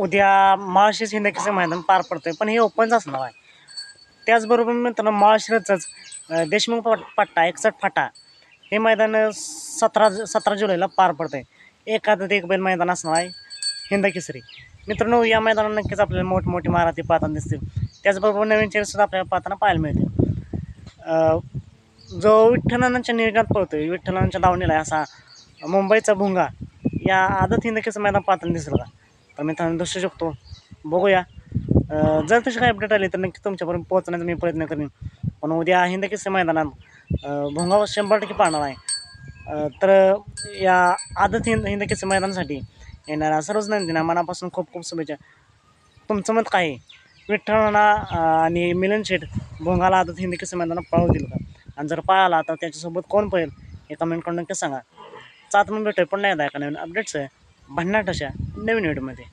उद्या माळशिरस हिंदकेसरी मैदान पार पडतंय, पण हे ओपनच असणार आहे. त्याचबरोबर मित्रांनो माळशिरसचंच देशमुख पट्टा 61 फाटा हे मैदान 17 जुलैला पार पडतंय. एकादत एक बैल मैदान असणार आहे हिंदकेसरी. मित्रांनो या मैदानात नक्कीच आपल्याला मोठमोठी महारथी पाहताना दिसतील. त्याचबरोबर नवीन चेहरेसुद्धा आपल्याला पाहताना पाहायला मिळतील. जो विठ्ठलांच्या नियोजनात पळतोय, विठ्ठलांच्या दावणीला आहे असा मुंबईचा भुंगा या आदत हिंदकेसरी मैदान पाहताना दिसलं का? तर मित्रांनो दिसू शकतो, बघूया. जर तशी काही अपडेट आली तर नक्की तुमच्यापर्यंत पोहोचण्याचा मी प्रयत्न करेन. पण उद्या हिंदकेसरी मैदानात भोंगा 100% पाळणार आहे. तर या आदत हिंदकेसरी मैदानासाठी येणाऱ्या सर्वच नंदींना मनापासून खूप खूप शुभेच्छा. तुमचं मत काय आहे? विठ्ठलांना आणि मिलन शेठ भोंगाला आदत हिंदकेसरी मैदानात पळवतील का? आणि जर पळाला तर त्याच्यासोबत कोण पळेल हे कमेंट करून नक्की सांगा. चात मग भेटूया पुन्हा एकदा एका नवीन अपडेट्स आहे भन्नाट अशा नवीन व्हिडिओमध्ये.